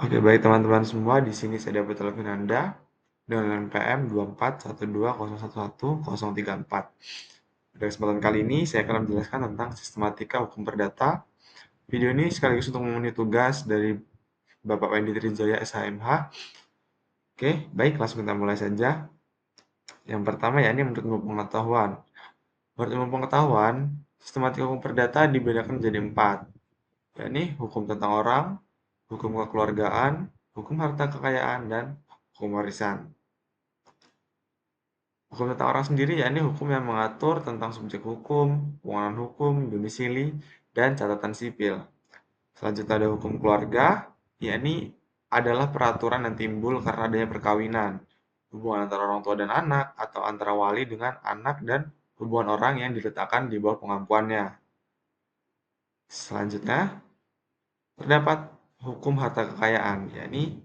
Oke, baik teman-teman semua, di sini saya dapat telepon Anda dengan NPM 2412011034. Pada kesempatan kali ini, saya akan menjelaskan tentang sistematika hukum perdata. Video ini sekaligus untuk memenuhi tugas dari Bapak Wendy Trijaya SHMH. Oke, baik, langsung kita mulai saja. Yang pertama ya, ini menurut ilmu pengetahuan. Menurut ilmu pengetahuan, sistematika hukum perdata dibedakan menjadi 4, yakni hukum tentang orang, hukum kekeluargaan, hukum harta kekayaan, dan hukum warisan. Hukum tentang orang sendiri yakni hukum yang mengatur tentang subjek hukum, kewenangan hukum, domisili, dan catatan sipil. Selanjutnya ada hukum keluarga, yakni adalah peraturan yang timbul karena adanya perkawinan, hubungan antara orang tua dan anak, atau antara wali dengan anak, dan hubungan orang yang diletakkan di bawah pengampuannya. Selanjutnya, terdapat hukum harta kekayaan, yakni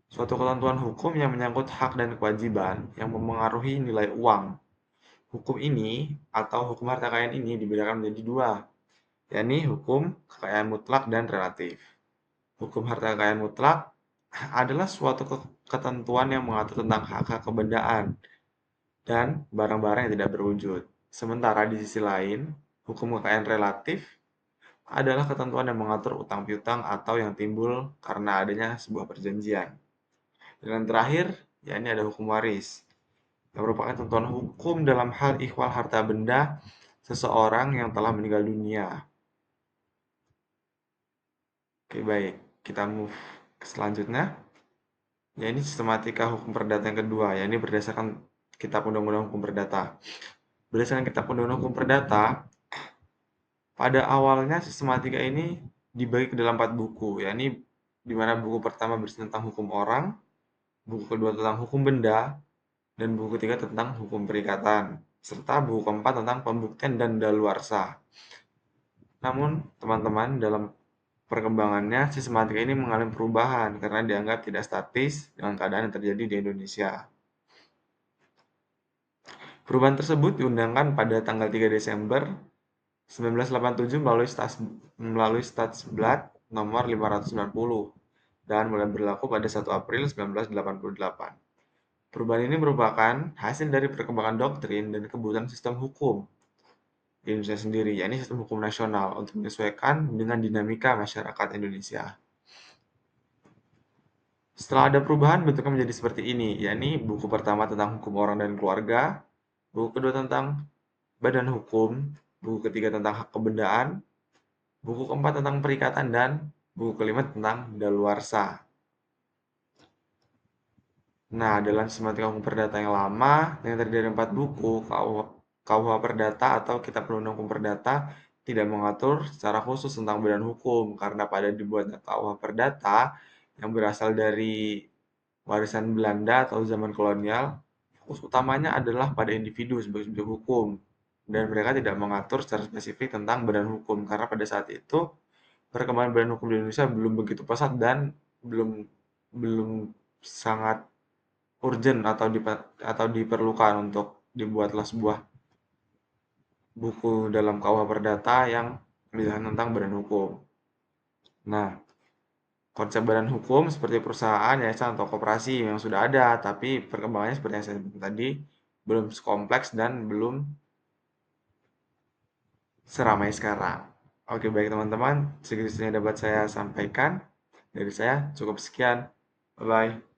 suatu ketentuan hukum yang menyangkut hak dan kewajiban yang memengaruhi nilai uang. Hukum ini atau hukum harta kekayaan ini dibedakan menjadi dua, yakni hukum kekayaan mutlak dan relatif. Hukum harta kekayaan mutlak adalah suatu ketentuan yang mengatur tentang hak-hak kebendaan dan barang-barang yang tidak berwujud. Sementara di sisi lain, hukum kekayaan relatif adalah ketentuan yang mengatur utang piutang atau yang timbul karena adanya sebuah perjanjian. Dan yang terakhir, yakni ada hukum waris, yang merupakan ketentuan hukum dalam hal ikhwal harta benda seseorang yang telah meninggal dunia. Oke, baik. Kita move ke selanjutnya. Ya, ini sistematika hukum perdata yang kedua, ya ini berdasarkan Kitab Undang-Undang Hukum Perdata. Berdasarkan Kitab Undang-Undang Hukum Perdata, pada awalnya sistematika ini dibagi ke dalam 4 buku, yakni di mana buku pertama berisi tentang hukum orang, buku kedua tentang hukum benda, dan buku ketiga tentang hukum perikatan, serta buku keempat tentang pembuktian dan daluarsa. Namun, teman-teman, dalam perkembangannya, sistematika ini mengalami perubahan karena dianggap tidak statis dengan keadaan yang terjadi di Indonesia. Perubahan tersebut diundangkan pada tanggal 3 Desember 1987 melalui Statsblad nomor 590 dan mulai berlaku pada 1 April 1988. Perubahan ini merupakan hasil dari perkembangan doktrin dan kebutuhan sistem hukum di Indonesia sendiri, yakni sistem hukum nasional untuk menyesuaikan dengan dinamika masyarakat Indonesia. Setelah ada perubahan, bentuknya menjadi seperti ini, yakni buku pertama tentang hukum orang dan keluarga, buku kedua tentang badan hukum, buku ketiga tentang hak kebendaan, buku keempat tentang perikatan, dan buku kelima tentang daluarsa. Nah, dalam sistematika hukum perdata yang lama, yang terdiri dari 4 buku, KUH Perdata atau Kitab Undang-Undang Hukum Perdata tidak mengatur secara khusus tentang badan hukum, karena pada dibuatnya KUH Perdata yang berasal dari warisan Belanda atau zaman kolonial, fokus utamanya adalah pada individu sebagai subjek hukum, dan mereka tidak mengatur secara spesifik tentang badan hukum, karena pada saat itu perkembangan badan hukum di Indonesia belum begitu pesat dan belum belum sangat urgent atau diperlukan untuk dibuatlah sebuah buku dalam KUH Perdata yang menjelaskan tentang badan hukum. Nah, konsep badan hukum seperti perusahaan, yayasan, atau koperasi yang sudah ada, tapi perkembangannya seperti yang saya sebutkan tadi, belum sekompleks dan belum seramai sekarang. Oke, baik teman-teman, segitu saja dapat saya sampaikan. Dari saya cukup sekian. Bye-bye.